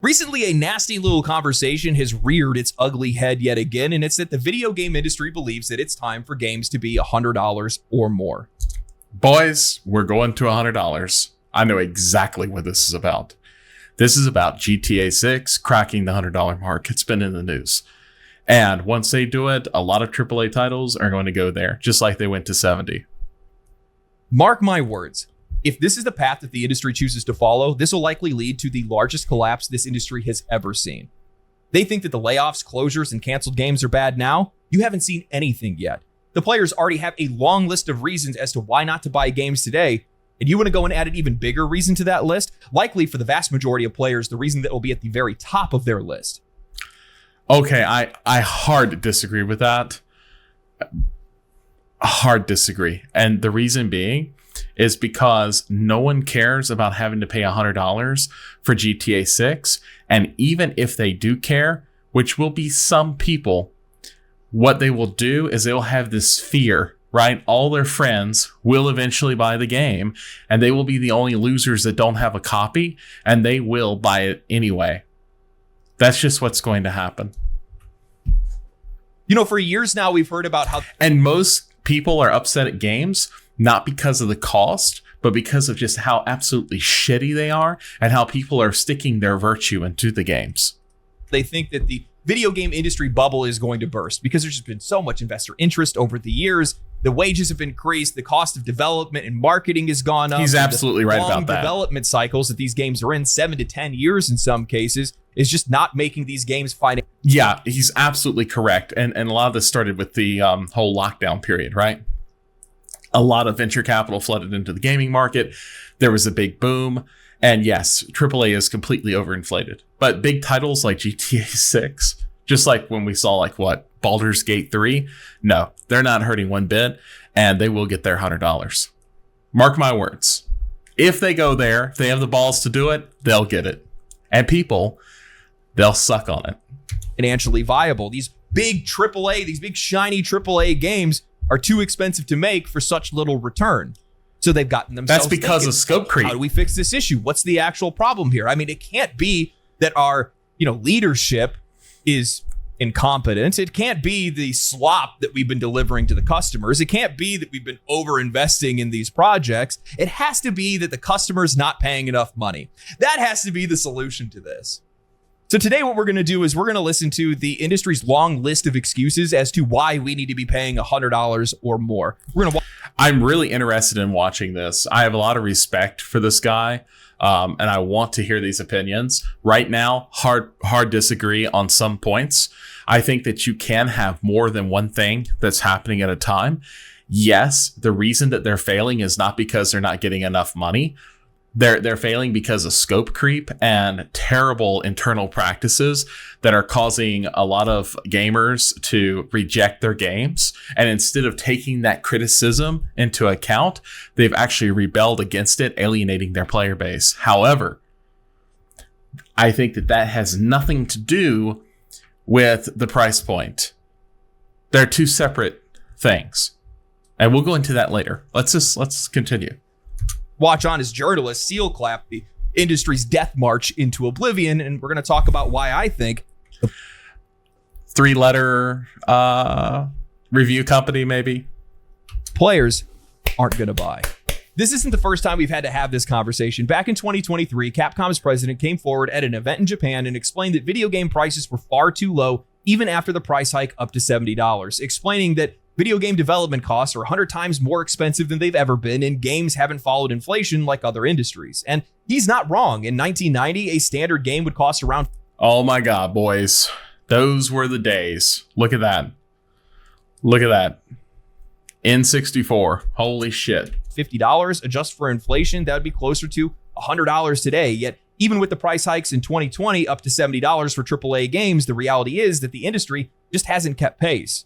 Recently, a nasty little conversation has reared its ugly head yet again, and it's that the video game industry believes that it's time for games to be $100 or more. Boys, we're going to $100. I know exactly what this is about. This is about GTA 6 cracking the $100 mark. It's been in the news. And once they do it, a lot of AAA titles are going to go there, just like they went to 70. Mark my words. If this is the path that the industry chooses to follow, this will likely lead to the largest collapse this industry has ever seen. They think that the layoffs, closures, and canceled games are bad now. You haven't seen anything yet. The players already have a long list of reasons as to why not to buy games today, and you want to go and add an even bigger reason to that list? Likely for the vast majority of players, the reason that will be at the very top of their list. Okay, I hard disagree with that. Hard disagree. And the reason being is because no one cares about having to pay $100 for GTA 6. And even if they do care, which will be some people, what they will do is they'll have this fear, right? All their friends will eventually buy the game, and they will be the only losers that don't have a copy, and they will buy it anyway. That's just what's going to happen. You know, for years now, we've heard about how... And most people are upset at games, not because of the cost, but because of just how absolutely shitty they are and how people are sticking their virtue into the games. They think that the video game industry bubble is going to burst because there's just been so much investor interest over the years. The wages have increased. The cost of development and marketing has gone up. He's absolutely right about that. Development cycles that these games are in, 7 to 10 years in some cases, is just not making these games financial. Yeah, he's absolutely correct. And a lot of this started with the whole lockdown period, right? A lot of venture capital flooded into the gaming market. There was a big boom. And yes, AAA is completely overinflated. But big titles like GTA 6, just like when we saw Baldur's Gate 3, no, they're not hurting one bit, and they will get their $100. Mark my words. If they go there, if they have the balls to do it, they'll get it. And people, they'll suck on it. Financially viable. These big AAA, these big shiny AAA games are too expensive to make for such little return. So they've gotten themselves... That's because of scope creep. How do we fix this issue? What's the actual problem here? I mean, it can't be that our, leadership is incompetent. It can't be the slop that we've been delivering to the customers. It can't be that we've been over-investing in these projects. It has to be that the customer's not paying enough money. That has to be the solution to this. So today what we're going to do is we're going to listen to the industry's long list of excuses as to why we need to be paying $100 or more. I'm really interested in watching this. I have a lot of respect for this guy, and I want to hear these opinions. Right now, hard disagree on some points. I think that you can have more than one thing that's happening at a time. Yes, the reason that they're failing is not because they're not getting enough money. They're failing because of scope creep and terrible internal practices that are causing a lot of gamers to reject their games. And instead of taking that criticism into account, they've actually rebelled against it, alienating their player base. However, I think that has nothing to do with the price point. They're two separate things. And we'll go into that later. Let's continue. Watch on as journalists seal clap the industry's death march into oblivion, and we're going to talk about why I think 3-letter review company maybe players aren't going to buy. This isn't the first time we've had to have this conversation. Back in 2023, Capcom's president came forward at an event in Japan and explained that video game prices were far too low even after the price hike up to $70, explaining that video game development costs are 100 times more expensive than they've ever been, and games haven't followed inflation like other industries. And he's not wrong. In 1990, a standard game would cost around... Oh my God, boys. Those were the days. Look at that. Look at that. N64. Holy shit. $50. Adjust for inflation, that would be closer to $100 today. Yet, even with the price hikes in 2020 up to $70 for AAA games, the reality is that the industry just hasn't kept pace.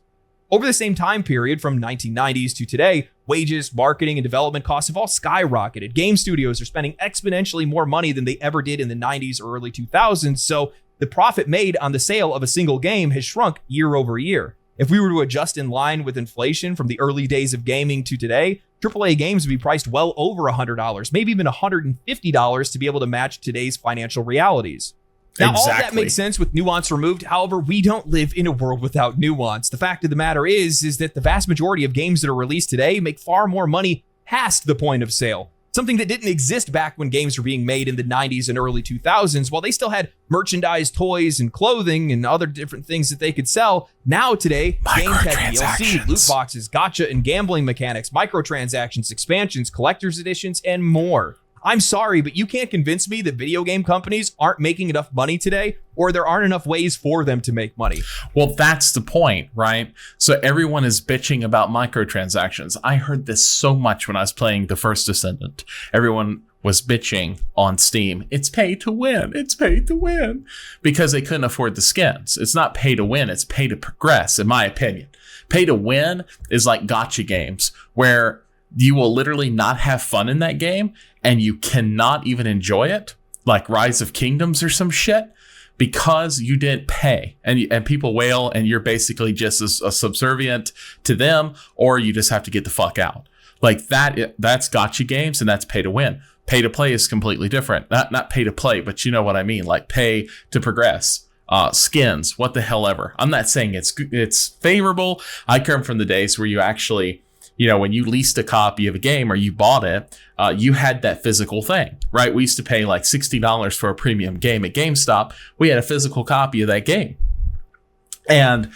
Over the same time period, from 1990s to today, wages, marketing, and development costs have all skyrocketed. Game studios are spending exponentially more money than they ever did in the 90s or early 2000s, so the profit made on the sale of a single game has shrunk year over year. If we were to adjust in line with inflation from the early days of gaming to today, AAA games would be priced well over $100, maybe even $150 to be able to match today's financial realities. Now, all of that makes sense with nuance removed. However, we don't live in a world without nuance. The fact of the matter is that the vast majority of games that are released today make far more money past the point of sale. Something that didn't exist back when games were being made in the 90s and early 2000s. While they still had merchandise, toys, and clothing and other different things that they could sell, now today, games have DLC, loot boxes, gacha and gambling mechanics, microtransactions, expansions, collector's editions, and more. I'm sorry, but you can't convince me that video game companies aren't making enough money today, or there aren't enough ways for them to make money. Well, that's the point, right? So everyone is bitching about microtransactions. I heard this so much when I was playing The First Descendant. Everyone was bitching on Steam. It's pay to win. It's pay to win. Because they couldn't afford the skins. It's not pay to win. It's pay to progress, in my opinion. Pay to win is like gacha games, where you will literally not have fun in that game and you cannot even enjoy it, like Rise of Kingdoms or some shit, because you didn't pay. And people wail and you're basically just a subservient to them, or you just have to get the fuck out. Like that's gacha games, and that's pay to win. Pay to play is completely different. Not pay to play, but you know what I mean, like pay to progress. Skins, what the hell ever. I'm not saying it's favorable. I come from the days where you actually, you know, when you leased a copy of a game or you bought it, you had that physical thing, right? We used to pay like $60 for a premium game at GameStop. We had a physical copy of that game. And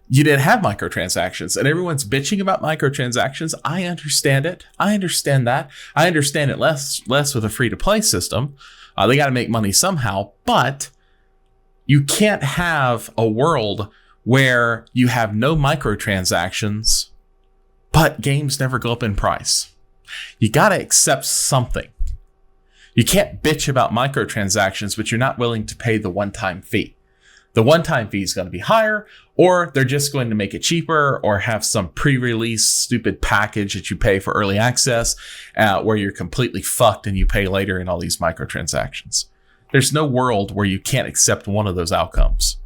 you didn't have microtransactions. And everyone's bitching about microtransactions. I understand it. I understand that. I understand it less with a free-to-play system. They got to make money somehow. But you can't have a world where you have no microtransactions but games never go up in price. You got to accept something. You can't bitch about microtransactions, but you're not willing to pay the one-time fee. The one-time fee is going to be higher, or they're just going to make it cheaper, or have some pre-release stupid package that you pay for early access where you're completely fucked and you pay later in all these microtransactions. There's no world where you can't accept one of those outcomes.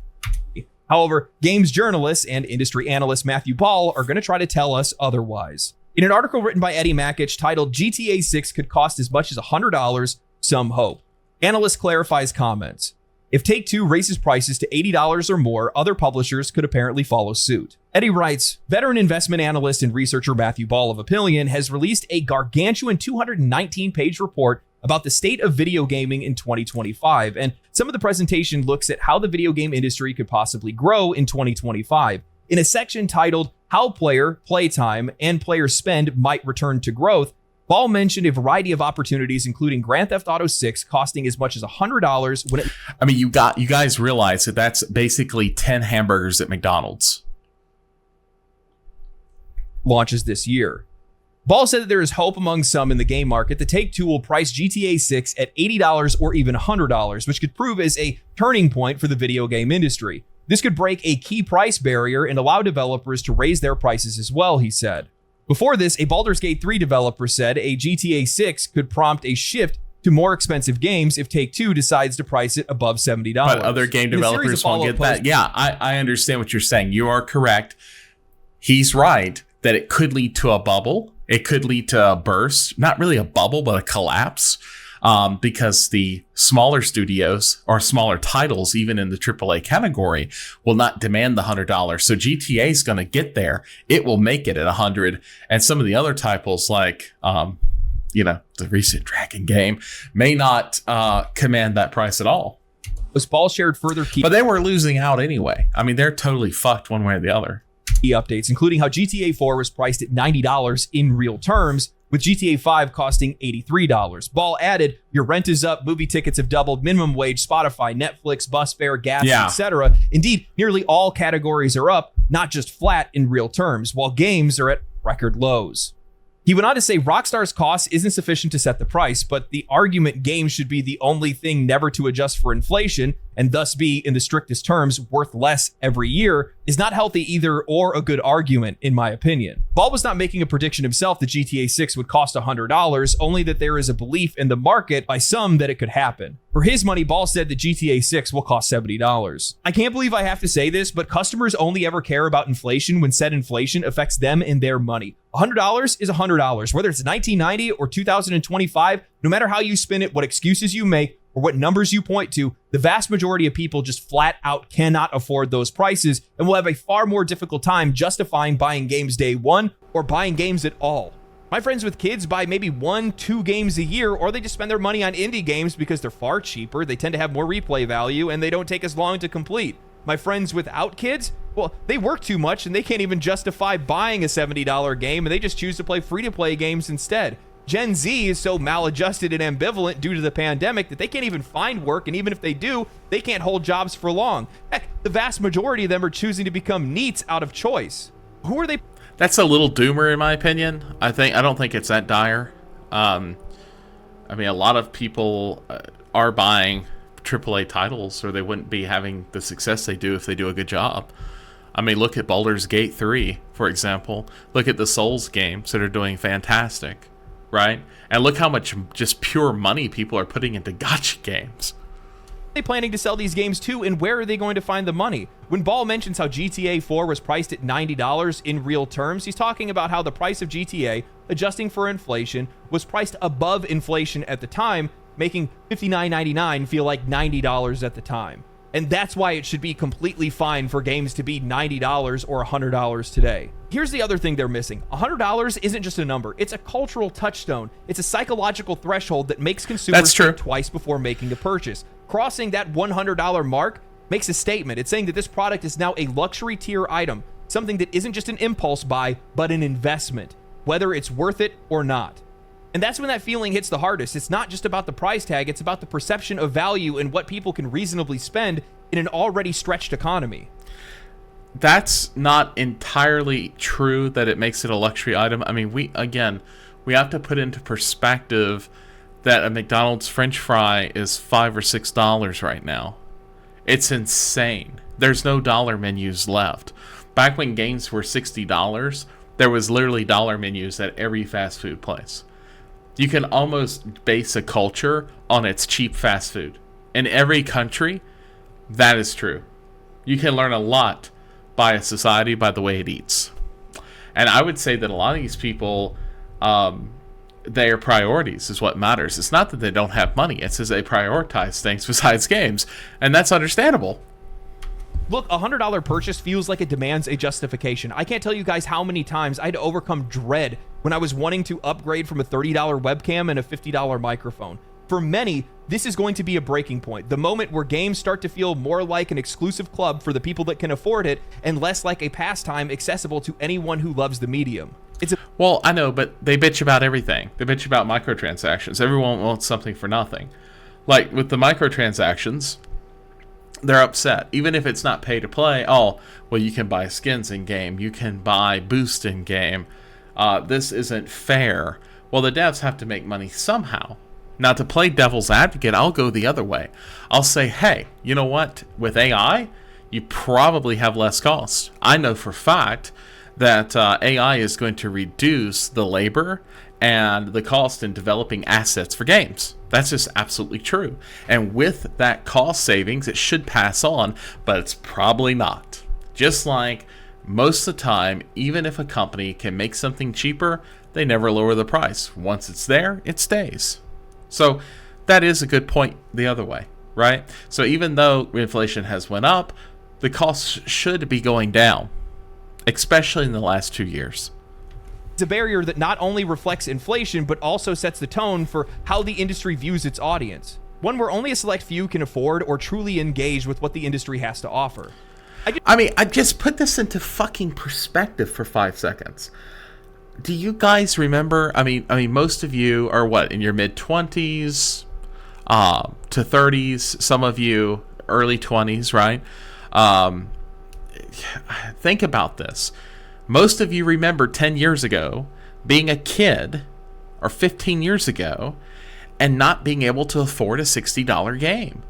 However, games journalists and industry analyst Matthew Ball are going to try to tell us otherwise. In an article written by Eddie Mackich titled GTA 6 could cost as much as $100, some hope. Analyst clarifies comments. If Take-Two raises prices to $80 or more, other publishers could apparently follow suit. Eddie writes, veteran investment analyst and researcher Matthew Ball of Opinion has released a gargantuan 219-page report about the state of video gaming in 2025, and some of the presentation looks at how the video game industry could possibly grow in 2025. In a section titled How Player, Playtime, and Player Spend Might Return to Growth, Ball mentioned a variety of opportunities, including Grand Theft Auto 6 costing as much as $100 when it... I mean, you guys realize that that's basically 10 hamburgers at McDonald's. Launches this year. Ball said that there is hope among some in the game market that Take-Two will price GTA 6 at $80 or even $100, which could prove as a turning point for the video game industry. This could break a key price barrier and allow developers to raise their prices as well, he said. Before this, a Baldur's Gate 3 developer said a GTA 6 could prompt a shift to more expensive games if Take-Two decides to price it above $70. But other game developers won't get that. Yeah, I understand what you're saying. You are correct. He's right that it could lead to a bubble. It could lead to a burst, not really a bubble, but a collapse, because the smaller studios or smaller titles, even in the AAA category, will not demand the $100. So GTA is going to get there. It will make it at $100. And some of the other titles like, the recent Dragon game may not command that price at all. Was Ball shared further but they were losing out anyway. I mean, they're totally fucked one way or the other. Updates, including how GTA 4 was priced at $90 in real terms, with GTA 5 costing $83. Ball added, your rent is up, movie tickets have doubled, minimum wage, Spotify, Netflix, bus fare, gas, etc. Indeed, nearly all categories are up, not just flat in real terms, while games are at record lows. He went on to say Rockstar's cost isn't sufficient to set the price, but the argument games should be the only thing never to adjust for inflation and thus be, in the strictest terms, worth less every year is not healthy either or a good argument, in my opinion. Ball was not making a prediction himself that GTA 6 would cost $100, only that there is a belief in the market by some that it could happen. For his money, Ball said that GTA 6 will cost $70. I can't believe I have to say this, but customers only ever care about inflation when said inflation affects them and their money. $100 is $100, whether it's 1990 or 2025, no matter how you spin it, what excuses you make, or what numbers you point to, the vast majority of people just flat out cannot afford those prices and will have a far more difficult time justifying buying games day one or buying games at all. My friends with kids buy maybe 1-2 games a year, or they just spend their money on indie games because they're far cheaper, they tend to have more replay value, and they don't take as long to complete. My friends without kids, well, they work too much and they can't even justify buying a $70 game, and they just choose to play free-to-play games instead. Gen Z is so maladjusted and ambivalent due to the pandemic that they can't even find work, and even if they do, they can't hold jobs for long. Heck, the vast majority of them are choosing to become NEETs out of choice. Who are they? That's a little doomer in my opinion. I don't think it's that dire. I mean, a lot of people are buying AAA titles, or they wouldn't be having the success they do if they do a good job. I mean, look at Baldur's Gate 3, for example. Look at the Souls games that are doing fantastic, right? And look how much just pure money people are putting into gacha games. They planning to sell these games to, and where are they going to find the money? When Ball mentions how GTA 4 was priced at $90 in real terms, he's talking about how the price of GTA, adjusting for inflation, was priced above inflation at the time, making $59.99 feel like $90 at the time. And that's why it should be completely fine for games to be $90 or $100 today. Here's the other thing they're missing. $100 isn't just a number. It's a cultural touchstone. It's a psychological threshold that makes consumers think twice before making a purchase. Crossing that $100 mark makes a statement. It's saying that this product is now a luxury tier item, something that isn't just an impulse buy, but an investment, whether it's worth it or not. And that's when that feeling hits the hardest. It's not just about the price tag, it's about the perception of value and what people can reasonably spend in an already stretched economy. That's not entirely true that it makes it a luxury item. I mean, we have to put into perspective that a McDonald's French fry is $5 or $6 right now. It's insane. There's no dollar menus left. Back when games were $60, there was literally dollar menus at every fast food place. You can almost base a culture on its cheap fast food. In every country, that is true. You can learn a lot by a society by the way it eats. And I would say that a lot of these people, their priorities is what matters. It's not that they don't have money. It's as they prioritize things besides games. And that's understandable. Look, a $100 purchase feels like it demands a justification. I can't tell you guys how many times I had to overcome dread when I was wanting to upgrade from a $30 webcam and a $50 microphone. For many, this is going to be a breaking point. The moment where games start to feel more like an exclusive club for the people that can afford it and less like a pastime accessible to anyone who loves the medium. Well, I know, but they bitch about everything. They bitch about microtransactions. Everyone wants something for nothing. Like with the microtransactions, they're upset. Even if it's not pay to play, oh, well, you can buy skins in game. You can buy boost in game. This isn't fair. Well, the devs have to make money somehow. Now, to play devil's advocate, I'll go the other way. I'll say, hey, you know what? With AI, you probably have less cost. I know for a fact that AI is going to reduce the labor and the cost in developing assets for games. That's just absolutely true. And with that cost savings, it should pass on, but it's probably not. Just like most of the time, even if a company can make something cheaper, they never lower the price. Once it's there, it stays. So that is a good point the other way, right? So even though inflation has went up, the costs should be going down, especially in the last 2 years. It's a barrier that not only reflects inflation, but also sets the tone for how the industry views its audience. One where only a select few can afford or truly engage with what the industry has to offer. I just put this into fucking perspective for 5 seconds. Do you guys remember? I mean, most of you are what, in your mid-20s to 30s. Some of you early 20s, right? Think about this. Most of you remember 10 years ago being a kid, or 15 years ago, and not being able to afford a $60 game.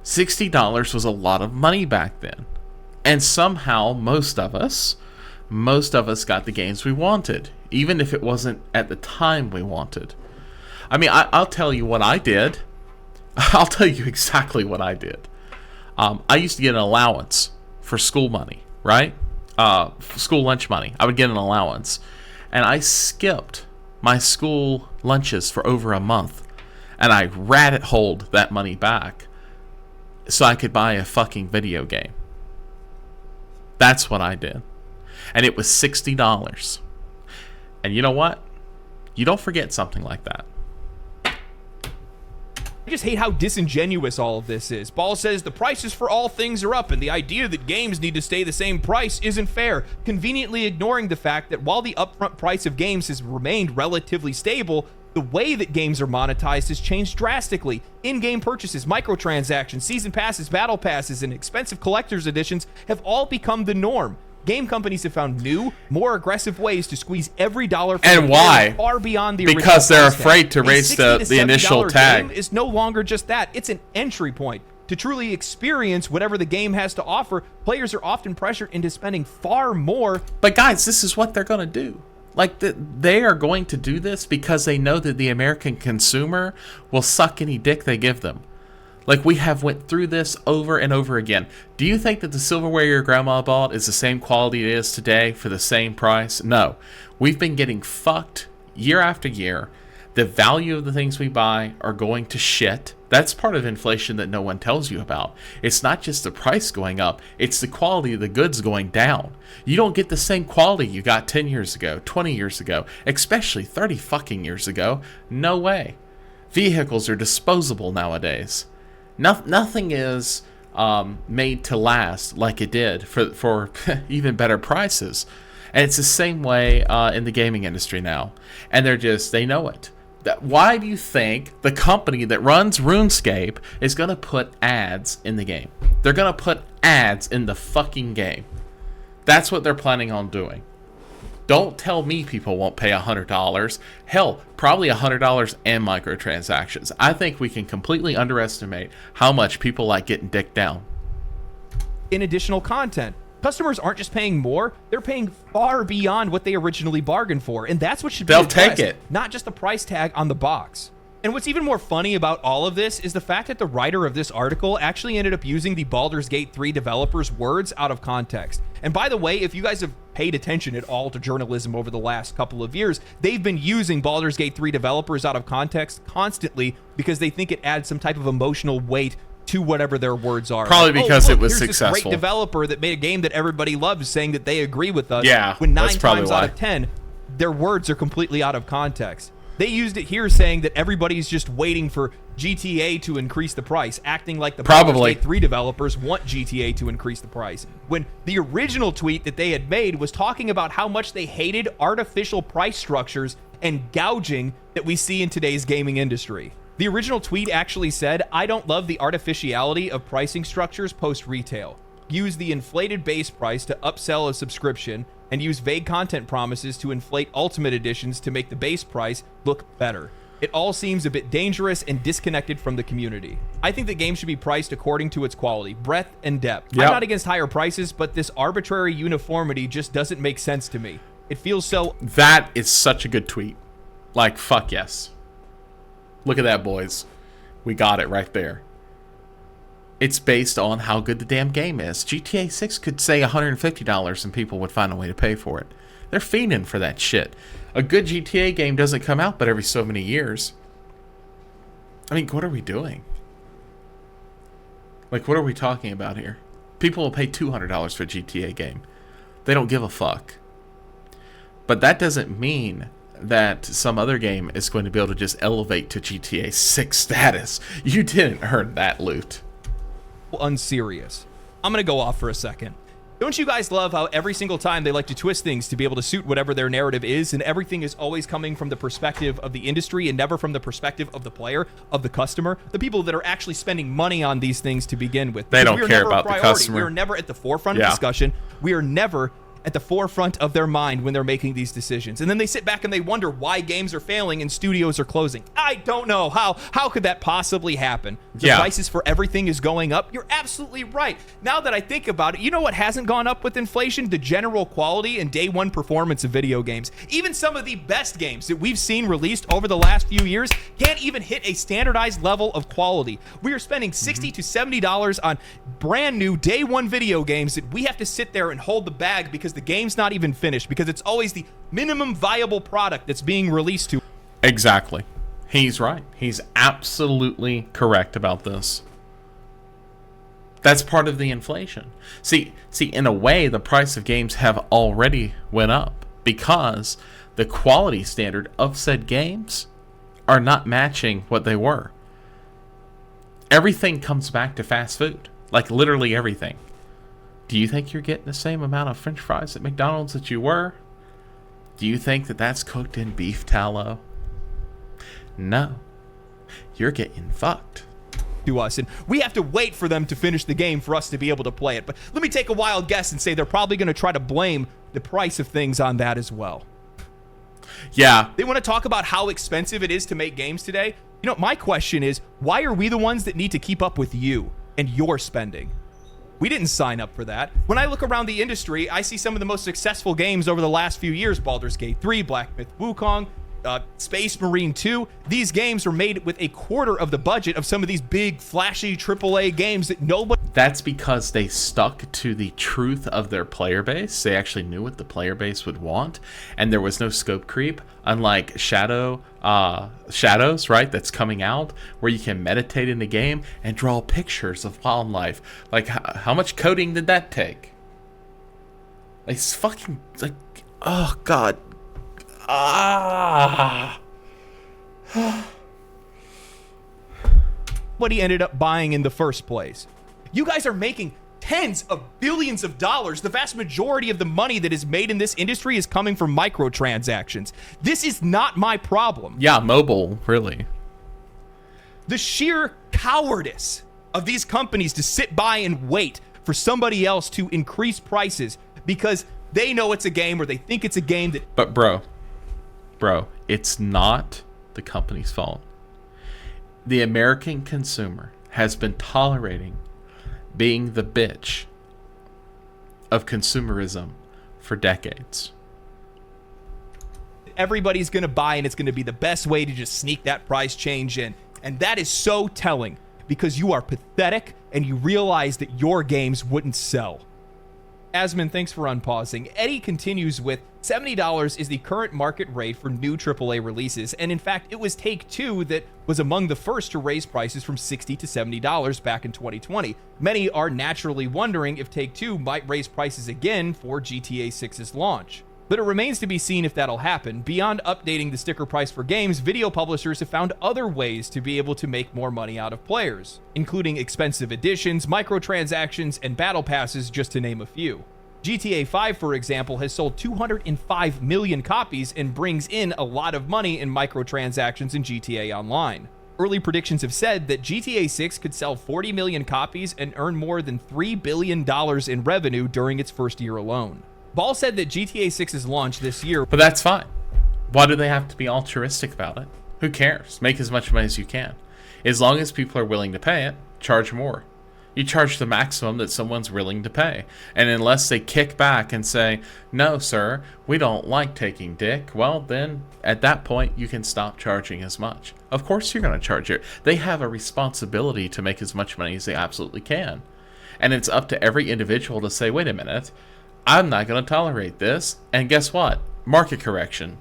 $60 was a lot of money back then. And somehow, most of us got the games we wanted, even if it wasn't at the time we wanted. I mean, I'll tell you what I did. I'll tell you exactly what I did. I used to get an allowance for school money, right? School lunch money. I would get an allowance. And I skipped my school lunches for over a month. and I rat hold that money back so I could buy a fucking video game. That's what I did. And it was $60. And you know what? You don't forget something like that. I just hate how disingenuous all of this is. Ball says the prices for all things are up, and the idea that games need to stay the same price isn't fair, conveniently ignoring the fact that while the upfront price of games has remained relatively stable, the way that games are monetized has changed drastically. In-game purchases, microtransactions, season passes, battle passes, and expensive collector's editions have all become the norm. Game companies have found new, more aggressive ways to squeeze every dollar from and why? Far beyond the because they're original price afraid tag. to raise the initial tag. Game is no longer just that. It's an entry point. To truly experience whatever the game has to offer, players are often pressured into spending far more. But guys, this is what they're going to do. Like, they are going to do this because they know that the American consumer will suck any dick they give them. Like, we have went through this over and over again. Do you think that the silverware your grandma bought is the same quality it is today for the same price? No. We've been getting fucked year after year. The value of the things we buy are going to shit. That's part of inflation that no one tells you about. It's not just the price going up, it's the quality of the goods going down. You don't get the same quality you got 10 years ago, 20 years ago, especially 30 fucking years ago. No way. Vehicles are disposable nowadays. Nothing is made to last like it did for even better prices. And it's the same way in the gaming industry now. And they know it. Why do you think the company that runs RuneScape is going to put ads in the game? They're going to put ads in the fucking game. That's what they're planning on doing. Don't tell me people won't pay $100. Hell, probably $100 and microtransactions. I think we can completely underestimate how much people like getting dicked down. In additional content. Customers aren't just paying more, they're paying far beyond what they originally bargained for, and that's what should be addressed, take it. not just the price tag on the box. And what's even more funny about all of this is the fact that the writer of this article actually ended up using the Baldur's Gate 3 developers' words out of context. And by the way, if you guys have paid attention at all to journalism over the last couple of years, they've been using Baldur's Gate 3 developers out of context constantly because they think it adds some type of emotional weight to whatever their words are. Probably like, because look, it was here's successful. This great developer that made a game that everybody loves saying that they agree with us. Yeah, when 9 that's probably times why. out of 10, their words are completely out of context. They used it here saying that everybody's just waiting for GTA to increase the price, acting like the Baldur's Gate 3 developers want GTA to increase the price. When the original tweet that they had made was talking about how much they hated artificial price structures and gouging that we see in today's gaming industry. The original tweet actually said, "I don't love the artificiality of pricing structures post-retail. Use the inflated base price to upsell a subscription and use vague content promises to inflate ultimate editions to make the base price look better. It all seems a bit dangerous and disconnected from the community. I think the game should be priced according to its quality, breadth, and depth. Yep. I'm not against higher prices, but this arbitrary uniformity just doesn't make sense to me. It feels so..." That is such a good tweet. Like, fuck yes. Look at that, boys. We got it right there. It's based on how good the damn game is. GTA 6 could say $150 and people would find a way to pay for it. They're fiending for that shit. A good GTA game doesn't come out but every so many years. I mean, what are we doing? Like, what are we talking about here? People will pay $200 for a GTA game. They don't give a fuck. But that doesn't mean that some other game is going to be able to just elevate to GTA 6 status. You didn't earn that loot. Unserious. I'm gonna go off for a second. Don't you guys love how every single time they like to twist things to be able to suit whatever their narrative is, and everything is always coming from the perspective of the industry and never from the perspective of the player, of the customer, the people that are actually spending money on these things to begin with? They Because don't care about the customer. We are never at the forefront of discussion. We are never at the forefront of their mind when they're making these decisions. And then they sit back and they wonder why games are failing and studios are closing. I don't know. How could that possibly happen? The prices for everything is going up. You're absolutely right. Now that I think about it, you know what hasn't gone up with inflation? The general quality and day one performance of video games. Even some of the best games that we've seen released over the last few years can't even hit a standardized level of quality. We are spending $60 to $70 on brand new day one video games that we have to sit there and hold the bag because the game's not even finished, because it's always the minimum viable product that's being released to. Exactly. He's right. He's absolutely correct about this. That's part of the inflation. See, in a way, the price of games have already went up because the quality standard of said games are not matching what they were. Everything comes back to fast food. Like, literally everything. Do you think you're getting the same amount of French fries at McDonald's that you were? Do you think that that's cooked in beef tallow? No. You're getting fucked. To us, and we have to wait for them to finish the game for us to be able to play it. But let me take a wild guess and say they're probably going to try to blame the price of things on that as well. Yeah. They want to talk about how expensive it is to make games today. You know, my question is, why are we the ones that need to keep up with you and your spending? We didn't sign up for that. When I look around the industry, I see some of the most successful games over the last few years: Baldur's Gate 3, Black Myth Wukong, Space Marine 2. These games are made with a quarter of the budget of some of these big, flashy AAA games that nobody... That's because they stuck to the truth of their player base. They actually knew what the player base would want, and there was no scope creep, unlike Shadows, right, that's coming out, where you can meditate in the game and draw pictures of wildlife. Like, how much coding did that take? It's fucking, like, oh, God. What he ended up buying in the first place. You guys are making tens of billions of dollars. The vast majority of the money that is made in this industry is coming from microtransactions. This is not my problem. Yeah, mobile, really. The sheer cowardice of these companies to sit by and wait for somebody else to increase prices because they know it's a game or they think it's a game that... But bro, it's not the company's fault. The American consumer has been tolerating being the bitch of consumerism for decades. Everybody's going to buy, and it's going to be the best way to just sneak that price change in. And that is so telling because you are pathetic and you realize that your games wouldn't sell. Asmon, thanks for unpausing. Eddie continues with, $70 is the current market rate for new AAA releases, and in fact, it was Take-Two that was among the first to raise prices from $60 to $70 back in 2020. Many are naturally wondering if Take-Two might raise prices again for GTA 6's launch. But it remains to be seen if that'll happen. Beyond updating the sticker price for games, video publishers have found other ways to be able to make more money out of players, including expensive editions, microtransactions, and battle passes, just to name a few. GTA 5, for example, has sold 205 million copies and brings in a lot of money in microtransactions in GTA Online. Early predictions have said that GTA 6 could sell 40 million copies and earn more than $3 billion in revenue during its first year alone. Ball said that GTA 6's launch this year... But that's fine. Why do they have to be altruistic about it? Who cares? Make as much money as you can. As long as people are willing to pay it, charge more. You charge the maximum that someone's willing to pay. And unless they kick back and say, no, sir, we don't like taking dick, well, then at that point, you can stop charging as much. Of course you're going to charge it. They have a responsibility to make as much money as they absolutely can. And it's up to every individual to say, wait a minute, I'm not going to tolerate this. And guess what? Market correction.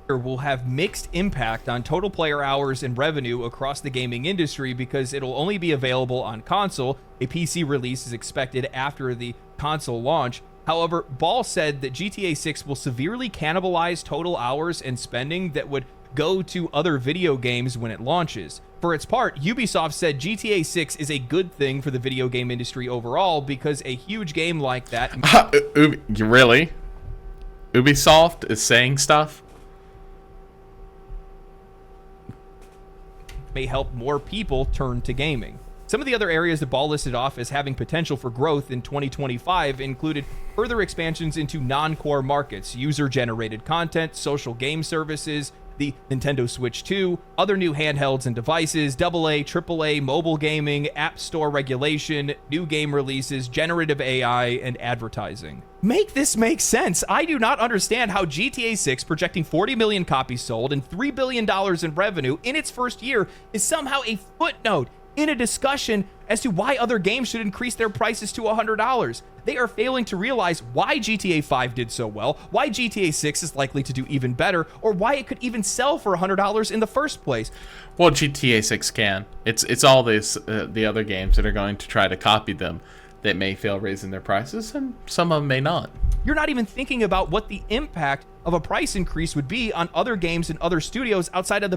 Will have mixed impact on total player hours and revenue across the gaming industry because it'll only be available on console. A PC release is expected after the console launch. However, Ball said that GTA 6 will severely cannibalize total hours and spending that would go to other video games when it launches. For its part, Ubisoft said GTA 6 is a good thing for the video game industry overall because a huge game like that... Really? Ubisoft is saying stuff? ...may help more people turn to gaming. Some of the other areas that Ball listed off as having potential for growth in 2025 included further expansions into non-core markets, user-generated content, social game services, the Nintendo Switch 2, other new handhelds and devices, AA, AAA, mobile gaming, app store regulation, new game releases, generative AI, and advertising. Make this make sense. I do not understand how GTA 6, projecting 40 million copies sold and $3 billion in revenue in its first year, is somehow a footnote in a discussion as to why other games should increase their prices to $100. They are failing to realize why GTA 5 did so well, why GTA 6 is likely to do even better, or why it could even sell for $100 in the first place. Well, GTA 6 can. It's all the other games that are going to try to copy them that may fail raising their prices, and some of them may not. You're not even thinking about what the impact of a price increase would be on other games and other studios outside of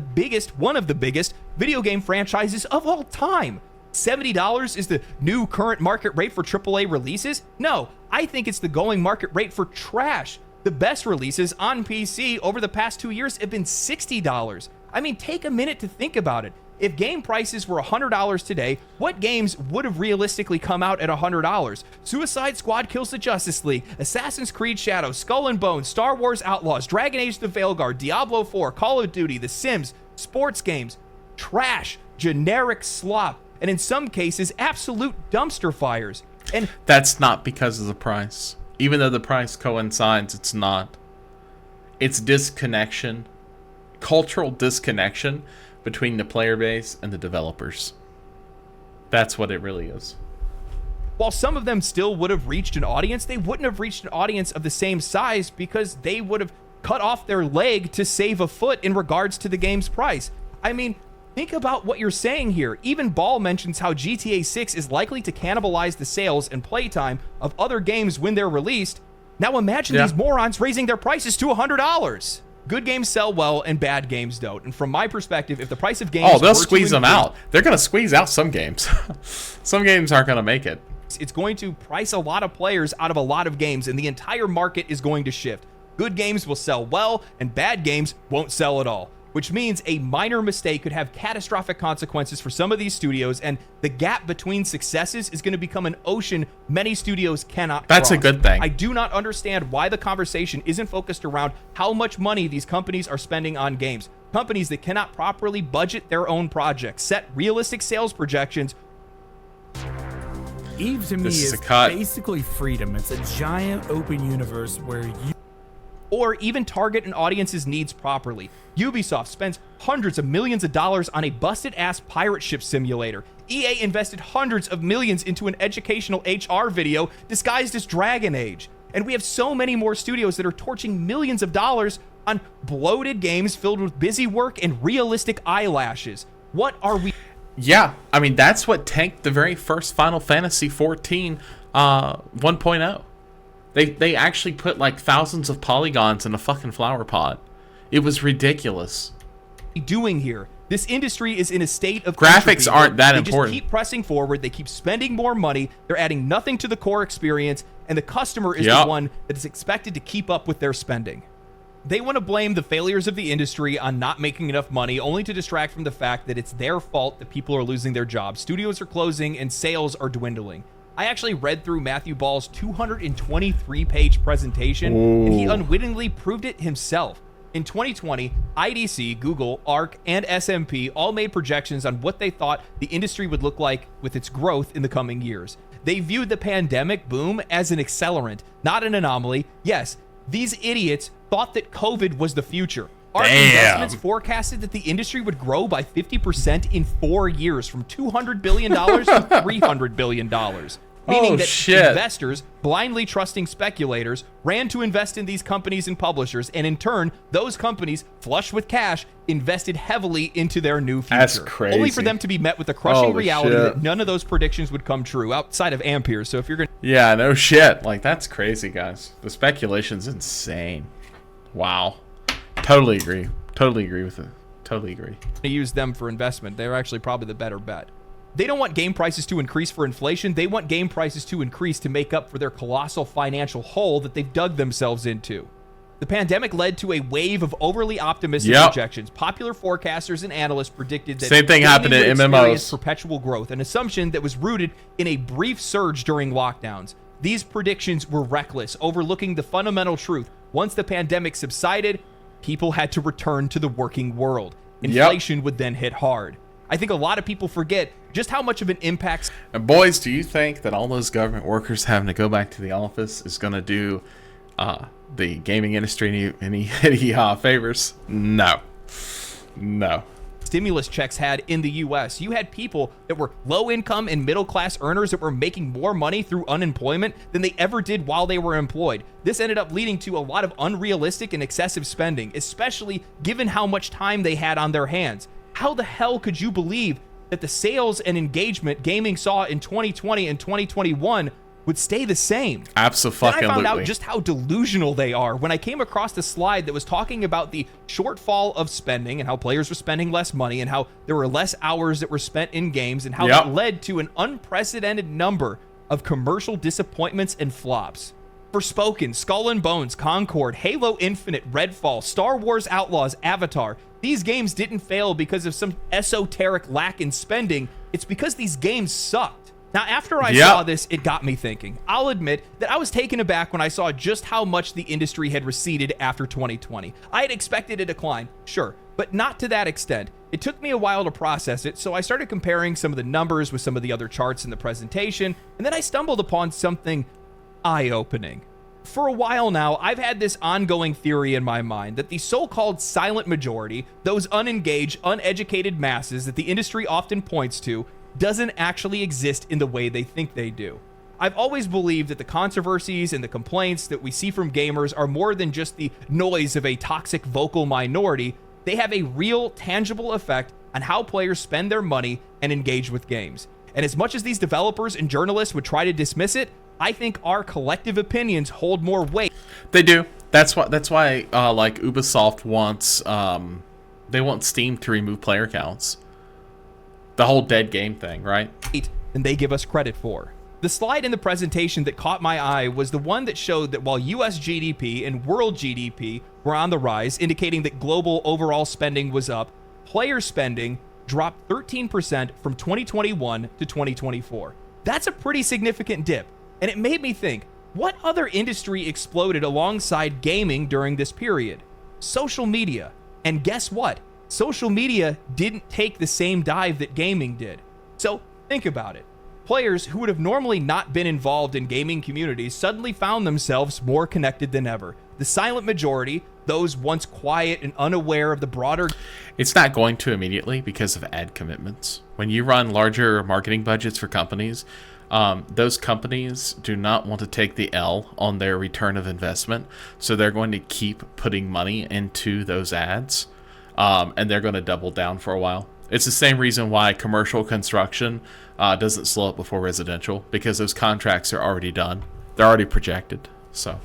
one of the biggest video game franchises of all time. $70 is the new current market rate for AAA releases? No, I think it's the going market rate for trash. The best releases on PC over the past 2 years have been $60. I mean, take a minute to think about it. If game prices were $100 today, what games would have realistically come out at $100? Suicide Squad Kills the Justice League, Assassin's Creed Shadows, Skull and Bones, Star Wars Outlaws, Dragon Age The Veilguard, Diablo 4, Call of Duty, The Sims, sports games, trash, generic slop, and in some cases, absolute dumpster fires. And that's not because of the price. Even though the price coincides, it's not. It's disconnection, cultural disconnection between the player base and the developers. That's what it really is. While some of them still would have reached an audience, they wouldn't have reached an audience of the same size because they would have cut off their leg to save a foot in regards to the game's price. I mean, think about what you're saying here. Even Ball mentions how GTA 6 is likely to cannibalize the sales and playtime of other games when they're released. Now imagine these morons raising their prices to $100. Good games sell well and bad games don't. And from my perspective, if the price of games... Oh, they'll squeeze them out. They're going to squeeze out some games. Some games aren't going to make it. It's going to price a lot of players out of a lot of games, and the entire market is going to shift. Good games will sell well, and bad games won't sell at all. Which means a minor mistake could have catastrophic consequences for some of these studios, and the gap between successes is going to become an ocean many studios cannot cross. That's a good thing. I do not understand why the conversation isn't focused around how much money these companies are spending on games. Companies that cannot properly budget their own projects, set realistic sales projections. EVE to me is basically freedom. It's a giant open universe where you... Or even target an audience's needs properly. Ubisoft spends hundreds of millions of dollars on a busted-ass pirate ship simulator. EA invested hundreds of millions into an educational HR video disguised as Dragon Age. And we have so many more studios that are torching millions of dollars on bloated games filled with busy work and realistic eyelashes. What are we... Yeah, I mean, that's what tanked the very first Final Fantasy 14 1.0. They actually put like thousands of polygons in a fucking flower pot. It was ridiculous. Doing here, this industry is in a state of graphics aren't that important. They just keep pressing forward. They keep spending more money. They're adding nothing to the core experience, and the customer is the one that is expected to keep up with their spending. They want to blame the failures of the industry on not making enough money, only to distract from the fact that it's their fault that people are losing their jobs. Studios are closing and sales are dwindling. I actually read through Matthew Ball's 223-page presentation, and he unwittingly proved it himself. In 2020, IDC, Google, ARC, and SMP all made projections on what they thought the industry would look like with its growth in the coming years. They viewed the pandemic boom as an accelerant, not an anomaly. Yes, these idiots thought that COVID was the future. ARC Investments forecasted that the industry would grow by 50% in 4 years, from $200 billion to $300 billion. Meaning that investors, blindly trusting speculators, ran to invest in these companies and publishers, and in turn, those companies, flush with cash, invested heavily into their new future. That's crazy. Only for them to be met with the crushing reality that none of those predictions would come true, outside of Ampere. So if you're going to... Yeah, no shit. Like, that's crazy, guys. The speculation's insane. Wow. Totally agree. Totally agree with it. Totally agree. Use them for investment. They're actually probably the better bet. They don't want game prices to increase for inflation. They want game prices to increase to make up for their colossal financial hole that they've dug themselves into. The pandemic led to a wave of overly optimistic projections. Popular forecasters and analysts predicted that same thing happened in MMOs. Perpetual growth, an assumption that was rooted in a brief surge during lockdowns. These predictions were reckless, overlooking the fundamental truth. Once the pandemic subsided, people had to return to the working world. Inflation would then hit hard. I think a lot of people forget just how much of an impact... And boys, do you think that all those government workers having to go back to the office is going to do the gaming industry any favors? No. No. stimulus checks had in the US. You had people that were low income and middle class earners that were making more money through unemployment than they ever did while they were employed. This ended up leading to a lot of unrealistic and excessive spending, especially given how much time they had on their hands. How the hell could you believe that the sales and engagement gaming saw in 2020 and 2021 would stay the same? Absolutely. Then I found out just how delusional they are when I came across the slide that was talking about the shortfall of spending and how players were spending less money and how there were less hours that were spent in games and how that led to an unprecedented number of commercial disappointments and flops. Forspoken, Skull and Bones, Concord, Halo Infinite, Redfall, Star Wars Outlaws, Avatar. These games didn't fail because of some esoteric lack in spending. It's because these games sucked. Now, after I saw this, it got me thinking. I'll admit that I was taken aback when I saw just how much the industry had receded after 2020. I had expected a decline, sure, but not to that extent. It took me a while to process it, so I started comparing some of the numbers with some of the other charts in the presentation, and then I stumbled upon something eye-opening. For a while now, I've had this ongoing theory in my mind that the so-called silent majority, those unengaged, uneducated masses that the industry often points to, doesn't actually exist in the way they think they do. I've always believed that the controversies and the complaints that we see from gamers are more than just the noise of a toxic vocal minority. They have a real, tangible effect on how players spend their money and engage with games. And as much as these developers and journalists would try to dismiss it, I think our collective opinions hold more weight. They do. That's why like Ubisoft wants they want Steam to remove player counts. The whole dead game thing, right? Than they give us credit for. The slide in the presentation that caught my eye was the one that showed that while US GDP and world GDP were on the rise, indicating that global overall spending was up, player spending dropped 13% from 2021 to 2024. That's a pretty significant dip. And it made me think, what other industry exploded alongside gaming during this period? Social media. And guess what? Social media didn't take the same dive that gaming did. So think about it. Players who would have normally not been involved in gaming communities suddenly found themselves more connected than ever. The silent majority, those once quiet and unaware of the broader... It's not going to immediately because of ad commitments. When you run larger marketing budgets for companies, those companies do not want to take the L on their return of investment. So they're going to keep putting money into those ads. And they're going to double down for a while. It's the same reason why commercial construction doesn't slow up before residential, because those contracts are already done. They're already projected. So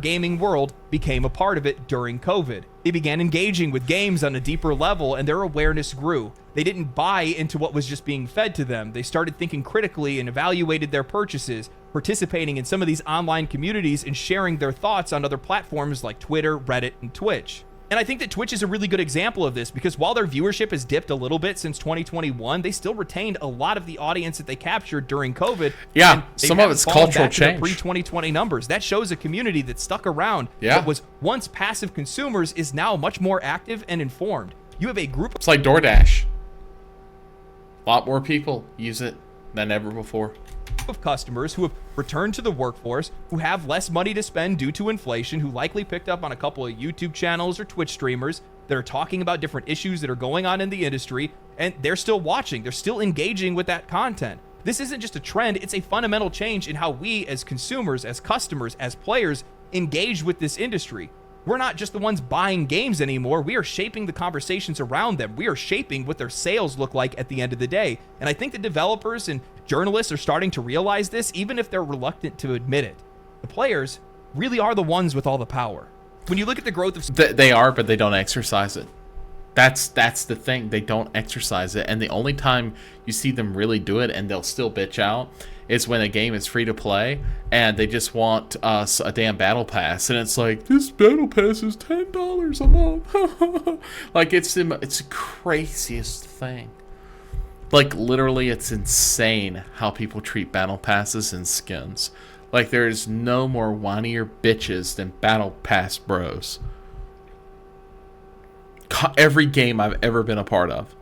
gaming world became a part of it during COVID. They began engaging with games on a deeper level, and their awareness grew. They didn't buy into what was just being fed to them. They started thinking critically and evaluated their purchases, participating in some of these online communities and sharing their thoughts on other platforms like Twitter, Reddit, and Twitch. And I think that Twitch is a really good example of this, because while their viewership has dipped a little bit since 2021, they still retained a lot of the audience that they captured during COVID. Yeah, some of it's cultural change. Pre-2020 numbers. That shows a community that stuck around, that was once passive consumers, is now much more active and informed. You have a group... It's like DoorDash. A lot more people use it than ever before. Of customers who have returned to the workforce, who have less money to spend due to inflation, who likely picked up on a couple of YouTube channels or Twitch streamers that are talking about different issues that are going on in the industry, and they're still watching, they're still engaging with that content. This isn't just a trend, it's a fundamental change in how we as consumers, as customers, as players engage with this industry. We're not just the ones buying games anymore. We are shaping the conversations around them. We are shaping what their sales look like at the end of the day. And I think the developers and journalists are starting to realize this, even if they're reluctant to admit it. The players really are the ones with all the power. When you look at the growth of... They are, but they don't exercise it. That's the thing. They don't exercise it. And the only time you see them really do it, and they'll still bitch out, is when a game is free to play and they just want us a damn battle pass, and it's like, this battle pass is $10 a month. Like, it's the craziest thing. Like, literally, it's insane how people treat battle passes and skins. Like, there's no more whinier bitches than battle pass bros. Every game I've ever been a part of,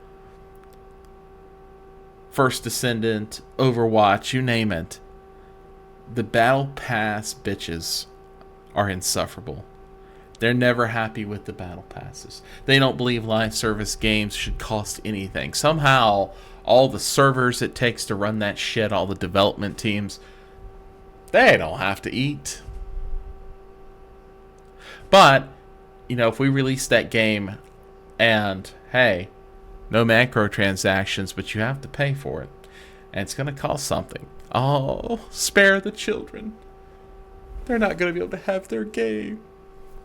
First Descendant, Overwatch, you name it, the battle pass bitches are insufferable. They're never happy with the battle passes. They don't believe live service games should cost anything. Somehow, all the servers it takes to run that shit, all the development teams, they don't have to eat. But, if we release that game and, hey, no microtransactions, but you have to pay for it, and it's going to cost something. Oh, spare the children. They're not going to be able to have their game.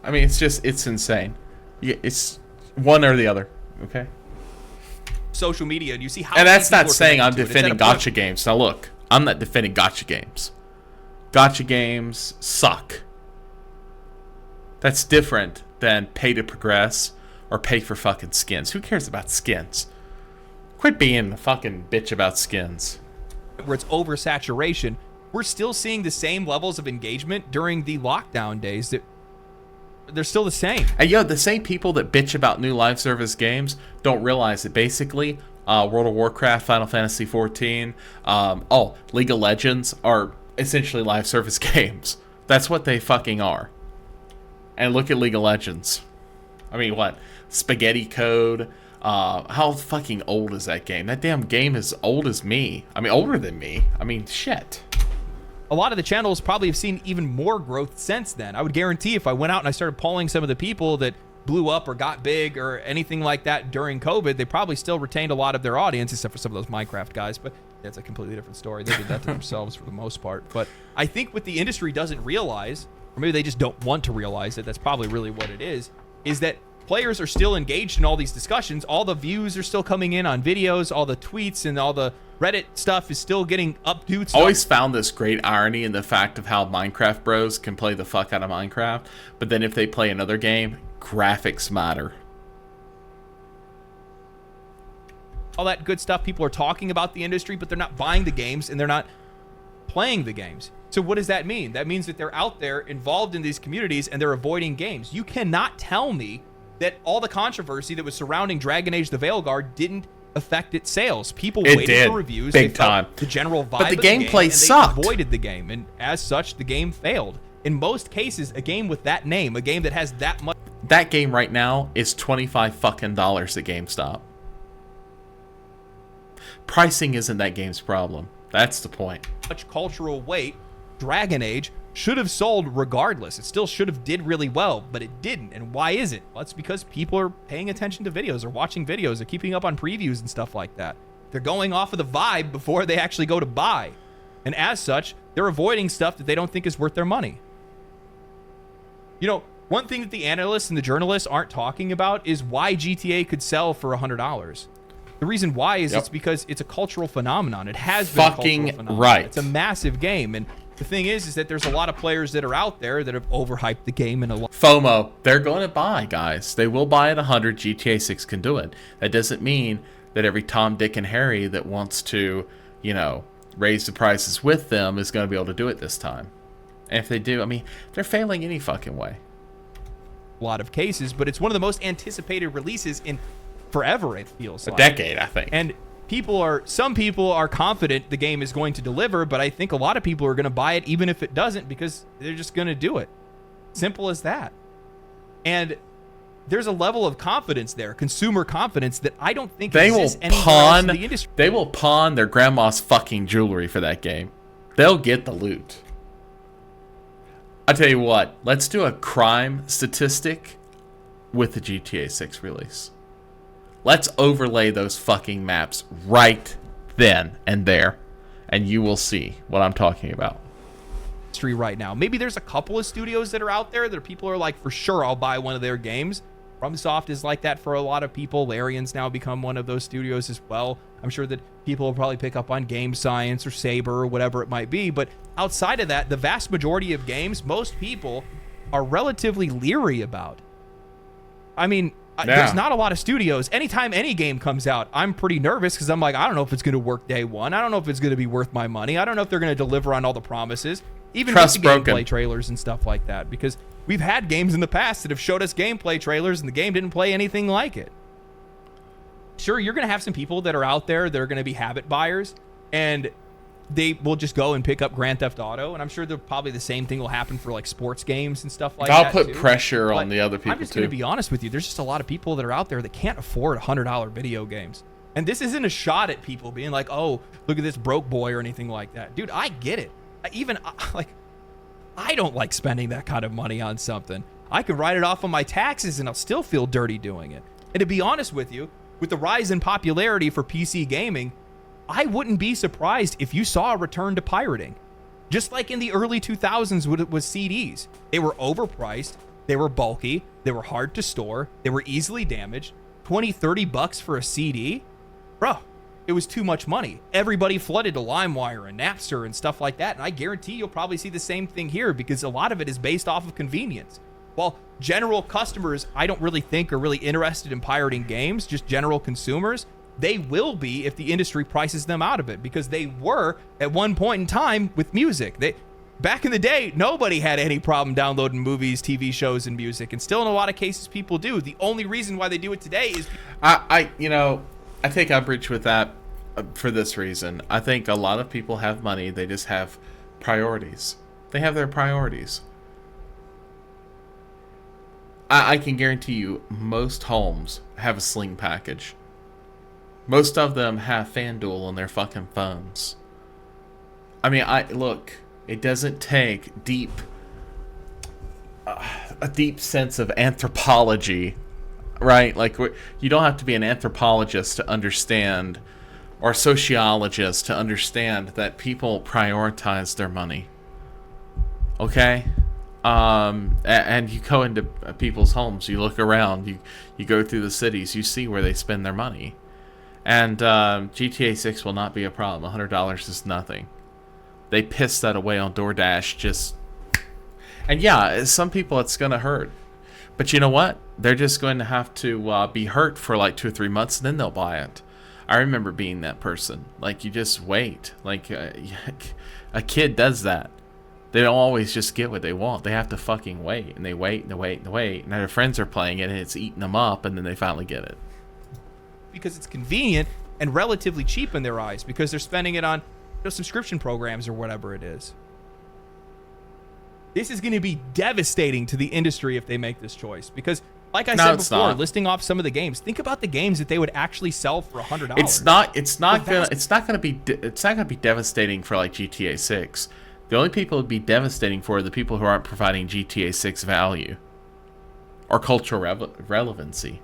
I mean, it's insane. It's one or the other, okay? Social media, and you see how. And that's not saying I'm defending gacha games. Now look, I'm not defending gacha games. Gacha games suck. That's different than pay to progress or pay for fucking skins. Who cares about skins? Quit being a fucking bitch about skins. Where it's oversaturation, we're still seeing the same levels of engagement during the lockdown days. That they're still the same. And the same people that bitch about new live service games don't realize that basically World of Warcraft, Final Fantasy XIV, League of Legends are essentially live service games. That's what they fucking are. And look at League of Legends. I mean, what? Spaghetti Code. How fucking old is that game? That damn game is old as me. I mean, older than me. I mean, shit. A lot of the channels probably have seen even more growth since then. I would guarantee if I went out and I started polling some of the people that blew up or got big or anything like that during COVID, they probably still retained a lot of their audience, except for some of those Minecraft guys. But that's a completely different story. They did that to themselves for the most part. But I think what the industry doesn't realize, or maybe they just don't want to realize it, that's probably really what it is that players are still engaged in all these discussions. All the views are still coming in on videos, all the tweets and all the Reddit stuff is still getting updates. Always found this great irony in the fact of how Minecraft bros can play the fuck out of Minecraft, but then if they play another game, graphics matter. All that good stuff, people are talking about the industry, but they're not buying the games and they're not playing the games. So what does that mean? That means that they're out there involved in these communities and they're avoiding games. You cannot tell me that all the controversy that was surrounding Dragon Age the Veilguard didn't affect its sales. People waited for reviews. Big time. The general vibe but the of gameplay game, sucked. They avoided the game, and as such, the game failed. In most cases, a game with that name, a game that has that much... That game right now is $25 fucking dollars at GameStop. Pricing isn't that game's problem. That's the point. Much cultural weight, Dragon Age should have sold regardless. It still should have did really well, but it didn't. And why is it? Well, it's because people are paying attention to videos, or watching videos, or keeping up on previews and stuff like that. They're going off of the vibe before they actually go to buy. And as such, they're avoiding stuff that they don't think is worth their money. One thing that the analysts and the journalists aren't talking about is why GTA could sell for $100. The reason why is it's because it's a cultural phenomenon. It has been fucking a cultural phenomenon. right. It's a massive game, and the thing is that there's a lot of players that are out there that have overhyped the game in a lot. FOMO. They're going to buy, guys. They will buy at 100. GTA 6 can do it. That doesn't mean that every Tom, Dick, and Harry that wants to, raise the prices with them is going to be able to do it this time. And if they do, I mean, they're failing any fucking way. A lot of cases, but it's one of the most anticipated releases in forever, it feels like. A decade, I think. And some people are confident the game is going to deliver, but I think a lot of people are going to buy it even if it doesn't, because they're just going to do it. Simple as that. And there's a level of confidence there, consumer confidence, that I don't think exists anywhere else in the industry. They will pawn their grandma's fucking jewelry for that game. They'll get the loot. I tell you what, let's do a crime statistic with the GTA 6 release. Let's overlay those fucking maps right then and there, and you will see what I'm talking about. Right now, maybe there's a couple of studios that are out there that people are like, for sure I'll buy one of their games. FromSoft is like that for a lot of people. Larian's now become one of those studios as well. I'm sure that people will probably pick up on Game Science or Saber or whatever it might be, but outside of that, the vast majority of games, most people are relatively leery about. I mean, there's not a lot of studios. Anytime any game comes out, I'm pretty nervous because I'm like, I don't know if it's going to work day one. I don't know if it's going to be worth my money. I don't know if they're going to deliver on all the promises, even with the gameplay trailers and stuff like that, because we've had games in the past that have showed us gameplay trailers and the game didn't play anything like it. Sure, you're going to have some people that are out there that are going to be habit buyers, and they will just go and pick up Grand Theft Auto, and I'm sure probably the same thing will happen for like sports games and stuff like I'll that. put too. pressure on the other people I'm just too. going to be honest with you. There's just a lot of people that are out there that can't afford $100 video games. And this isn't a shot at people being like, oh, look at this broke boy or anything like that. Dude, I get it. I don't like spending that kind of money on something. I can write it off on my taxes and I'll still feel dirty doing it. And to be honest with you, with the rise in popularity for PC gaming, I wouldn't be surprised if you saw a return to pirating. Just like in the early 2000s with CDs. They were overpriced, they were bulky, they were hard to store, they were easily damaged. 20, 30 bucks for a CD? Bro, it was too much money. Everybody flooded to LimeWire and Napster and stuff like that, and I guarantee you'll probably see the same thing here because a lot of it is based off of convenience. While general customers, I don't really think are really interested in pirating games, just general consumers, they will be if the industry prices them out of it, because they were at one point in time with music. Back in the day, nobody had any problem downloading movies, TV shows, and music, and still in a lot of cases people do. The only reason why they do it today is I take umbrage with that for this reason. I think a lot of people have money, they just have priorities. They have their priorities. I can guarantee you most homes have a Sling package. Most of them have FanDuel on their fucking phones. I mean, look, it doesn't take a deep sense of anthropology, right? Like, you don't have to be an anthropologist to understand, or a sociologist to understand that people prioritize their money. Okay? And you go into people's homes, you look around, you go through the cities, you see where they spend their money. And GTA 6 will not be a problem. $100 is nothing. They piss that away on DoorDash. And yeah, some people it's going to hurt. But you know what? They're just going to have to be hurt for like 2 or 3 months, and then they'll buy it. I remember being that person. Like, you just wait. Like, a kid does that. They don't always just get what they want. They have to fucking wait. And they wait and they wait and they wait. And their friends are playing it and it's eating them up, and then they finally get it. Because it's convenient and relatively cheap in their eyes because they're spending it on subscription programs or whatever it is. This is going to be devastating to the industry if they make this choice because, like I said before, listing off some of the games, think about the games that they would actually sell for $100. It's not going to be devastating for like GTA 6. The only people it would be devastating for are the people who aren't providing GTA 6 value or cultural relevancy.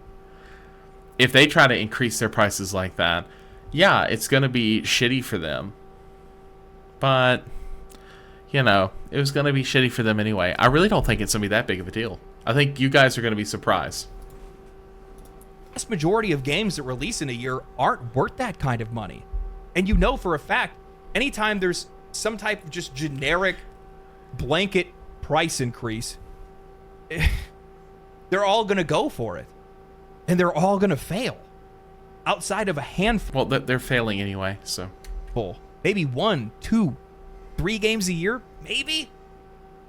If they try to increase their prices like that, yeah, it's going to be shitty for them. But, it was going to be shitty for them anyway. I really don't think it's going to be that big of a deal. I think you guys are going to be surprised. The vast majority of games that release in a year aren't worth that kind of money. And for a fact, anytime there's some type of just generic blanket price increase, they're all going to go for it. And they're all going to fail. Outside of a handful. Well, they're failing anyway, so. Maybe 1, 2, 3 games a year, maybe?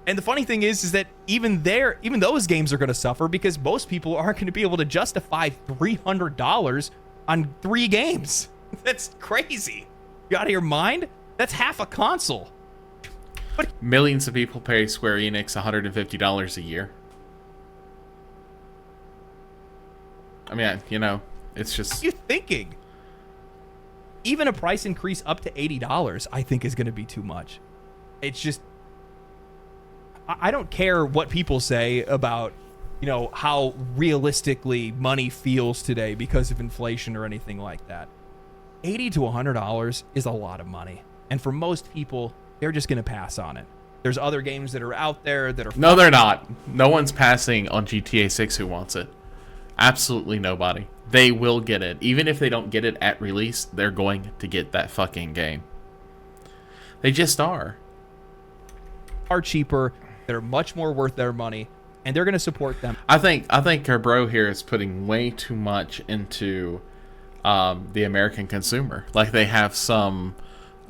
And the funny thing is that even those games are going to suffer because most people aren't going to be able to justify $300 on 3 games. That's crazy. You out of your mind? That's half a console. Millions of people pay Square Enix $150 a year. I mean, it's just... What are you thinking? Even a price increase up to $80, I think, is going to be too much. It's just... I don't care what people say about, how realistically money feels today because of inflation or anything like that. $80 to $100 is a lot of money. And for most people, they're just going to pass on it. There's other games that are out there that are... No, they're not. No one's passing on GTA 6 who wants it. Absolutely nobody. They will get it. Even if they don't get it at release, they're going to get that fucking game. They just are. Are cheaper, that are much more worth their money, and they're going to support them. I think our bro here is putting way too much into the American consumer. Like, they have some...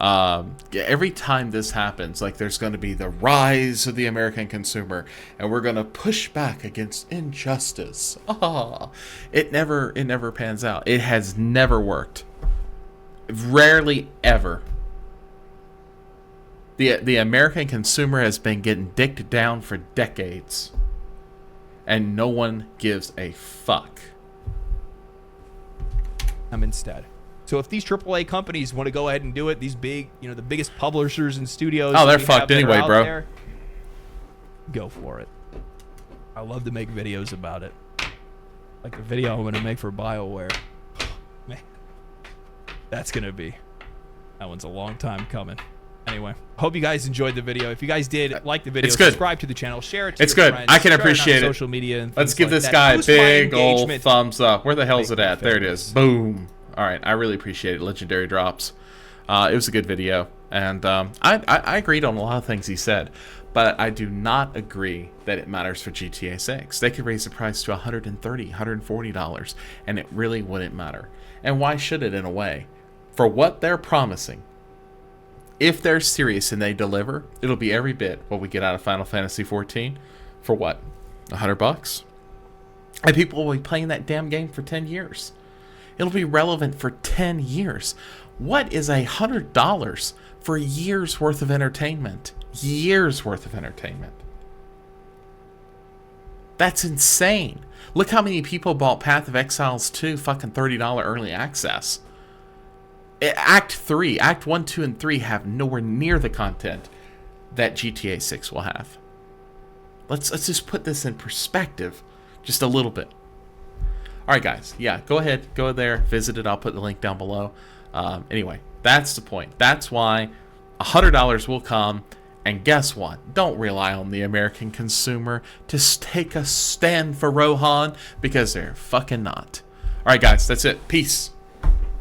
every time this happens, like, there's going to be the rise of the American consumer, and we're going to push back against injustice. It never pans out. It has never worked. Rarely ever The American consumer has been getting dicked down for decades, and no one gives a fuck. Instead. So if these AAA companies want to go ahead and do it, these big, the biggest publishers and studios. Oh, they're fucked anyway, bro. There, go for it. I love to make videos about it. Like the video I'm going to make for BioWare. Man, that one's a long time coming. Anyway, hope you guys enjoyed the video. If you guys did like the video, it's good. Subscribe to the channel, share it to it's your good. friends. I can share appreciate it on it. social media and Let's give like this that. guy a Boost my big old engagement. thumbs up. Where the hell's it at? There it favorites. is. Boom. All right, I really appreciate it. Legendary drops. It was a good video, and I agreed on a lot of things he said, but I do not agree that it matters for GTA 6. They could raise the price to $130, $140, and it really wouldn't matter. And why should it, in a way? For what they're promising, if they're serious and they deliver, it'll be every bit what we get out of Final Fantasy 14 for what? $100? And people will be playing that damn game for 10 years. It'll be relevant for 10 years. What is $100 for a year's worth of entertainment? Years worth of entertainment. That's insane. Look how many people bought Path of Exiles 2 fucking $30 early access. Act 1, 2, and 3 have nowhere near the content that GTA 6 will have. Let's just put this in perspective just a little bit. Alright guys, yeah, go ahead, go there, visit it, I'll put the link down below. Anyway, that's the point. That's why $100 will come, and guess what? Don't rely on the American consumer to take a stand for Rohan, because they're fucking not. Alright guys, that's it. Peace.